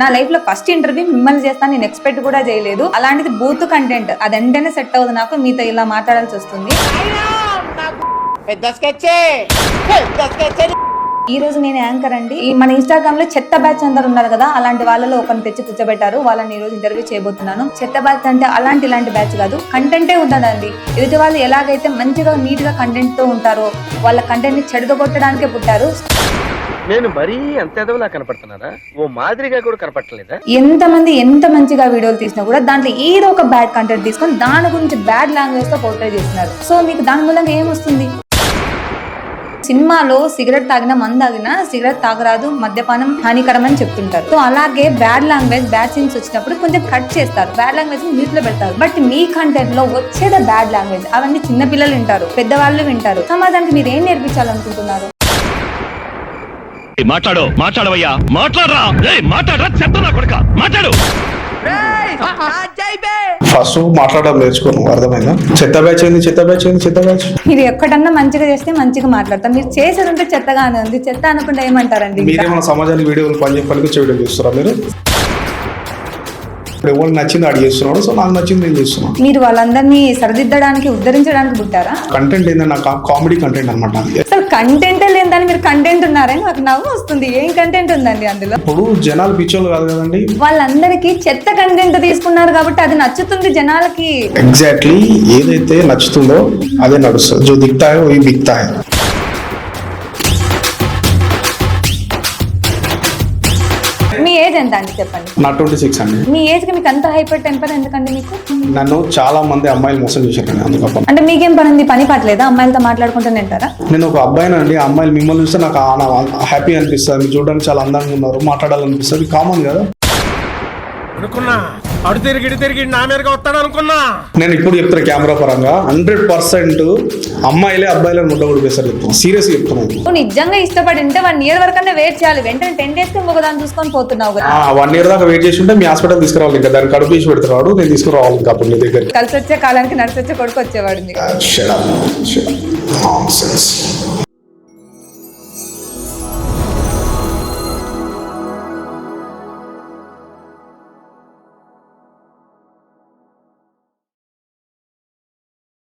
నా లైఫ్ లో first interview మిమ్మల్ని చేస్తాను నేను ఎక్స్పెక్ట్ కూడా చేయలేదు. అలాంటిది బూత్ కంటెంట్ అది వెంటనే సెట్ అవ్వదు నాకు. మీతో ఇలా మాట్లాడాల్సి వస్తుంది. ఈ రోజు నేను యాంకర్ అండి. మన ఇన్స్టాగ్రామ్ లో చెత్త బ్యాచ్ అందరు ఉన్నారు కదా, అలాంటి వాళ్ళలో ఒకరిని తెచ్చి కూర్చోబెట్టారు. వాళ్ళని ఈ రోజు ఇంటర్వ్యూ చేయబోతున్నాను. చెత్త బ్యాచ్ అంటే ఇలాంటి బ్యాచ్ కాదు, కంటెంటే ఉందండి. ఎదుటి వాళ్ళు ఎలాగైతే మంచిగా నీట్ గా కంటెంట్ తో ఉంటారో వాళ్ళ కంటెంట్ ని చెడగొట్టడానికే పుట్టారు. నేను మరీ అంత ఎదవలా కనపడుతున్నారా? ఓ మాదిరిగా కూడా కనపడలేదా? ఎంతమంది ఎంత మంచిగా వీడియోలు తీసినా కూడా దాంట్లో ఏదో ఒక బ్యాడ్ కంటెంట్ తీసుకొని దాని గురించి బ్యాడ్ లాంగ్వేజ్ తో పోర్ట్రే చేస్తున్నారు. సో మీకు దాని మూలంగా ఏమొస్తుంది? సినిమాలో సిగరెట్ తాగినా మందు తాగినా సిగరెట్ తాగరాదు, మద్యపానం హానికరం అని చెప్తుంటారు. సో అలాగే బ్యాడ్ లాంగ్వేజ్ బ్యాడ్ సీన్స్ వచ్చినప్పుడు కొంచెం కట్ చేస్తారు, బ్యాడ్ లాంగ్వేజ్ మ్యూట్ లో పెడతారు. బట్ మీ కంటెంట్ లో వచ్చేదే బ్యాడ్ లాంగ్వేజ్. అవన్నీ చిన్న పిల్లలు వింటారు, పెద్దవాళ్ళు వింటారు. సమాజానికి మీరు ఏం నేర్పించాలనుకుంటున్నారు? మాట్లాడవయ్యా, మాట్లాడరా, మాట్లాడరా, చెప్తున్నా కొడుక, మాట్లాడు. ఫస్ట్ మాట్లాడడం నేర్చుకోను, అర్థమైందా? చెత్త బ్యాచ్ ఏంది, చెత్త బ్యాచ్ ఏంది, చెత్త బ్యాచ్. మీరు ఎక్కడన్నా మంచిగా చేస్తే మంచిగా మాట్లాడతాం, మీరు చేసేదంటే చెత్తగానే ఉంది. చెత్త అనుకుంటే ఏమంటారండి? మీరేమన్నా సమాజానికి వీడియోలు పనికొచ్చే వీడియో చూస్తారా మీరు? ఇప్పుడు ఎవరు నచ్చింది అడిగి చేస్తున్నాడు, సో నాకు నచ్చింది నేను చేస్తున్నాను. మీరు వాళ్ళందరినీ సరిదిద్దడానికి ఉద్ధరించడానికి పుట్టారా? కంటెంట్ ఏంటంటే నాకు కామెడీ కంటెంట్ అనమాట. అసలు కంటెంట్ లేదని మీరు కంటెంట్ ఉన్నారని నాకు నవ్వు వస్తుంది. ఏం కంటెంట్ ఉందండి అందులో? ఇప్పుడు జనాలు పిచ్చోళ్ళు కాదు కదండి. వాళ్ళందరికీ చెత్త కంటెంట్ తీసుకున్నారు కాబట్టి అది నచ్చుతుంది జనాలకి. ఎగ్జాక్ట్లీ ఏదైతే నచ్చుతుందో అదే నడుస్తుంది. జో దిక్తా హై వహీ బిక్తా హై. మీ ఏజ్ ఎంత అండి చెప్పండి? నా 26 అండి. మీ ఏజ్ కి మీకు అంత హైపర్ టెంపర్ ఎందుకండి మీకు? నన్ను చాలా మంది అమ్మాయిలు మోసం చేశారండి, అందుకప్ప. అంటే మీకేం పని ఉంది? పని పట్టలేదా? అమ్మాయిలతో మాట్లాడుకుంటూనే ఉంటారా? నేను ఒక అబ్బాయినండి. అమ్మాయిలు మిమ్మల్ని చూస్తే నాకు హ్యాపీ అనిపిస్తుంది. మీరు చూడడానికి చాలా అందంగా ఉన్నారు, మాట్లాడాలనిపిస్తుంది. కామన్ కదా. అడు తిరిగి నా మీదగా వస్తాడు అనుకున్నా. నేను ఇప్పుడు చెప్తున్నా కెమెరా పరంగా 100% అమ్మాయిలే అబ్బాయిలను ముడ్డ కొడిపేస్తారు చెప్తాను, సీరియస్ చెప్తున్నాను. నువ్వు నిజంగా ఇష్టపడి ఉంటే 1 year వరకన్నా వెయిట్ చేయాలి. వెంటనే 10 days కి ఇంకొక దాన్ని చూసుకొని పోతున్నావు కదా. 1 year దాకా వెయిట్ చేసి ఉంటే మీ హాస్పిటల్ తీసుకురావాలి. ఇంకా దాన్ని కడుపు తీసి పెడుతున్నాడు, నేను తీసుకురావాలి. ఇంకా అప్పుడు నీ దగ్గర కలిసి వచ్చే కాలానికి నడిచి వచ్చే కొడుకు వచ్చేవాడు.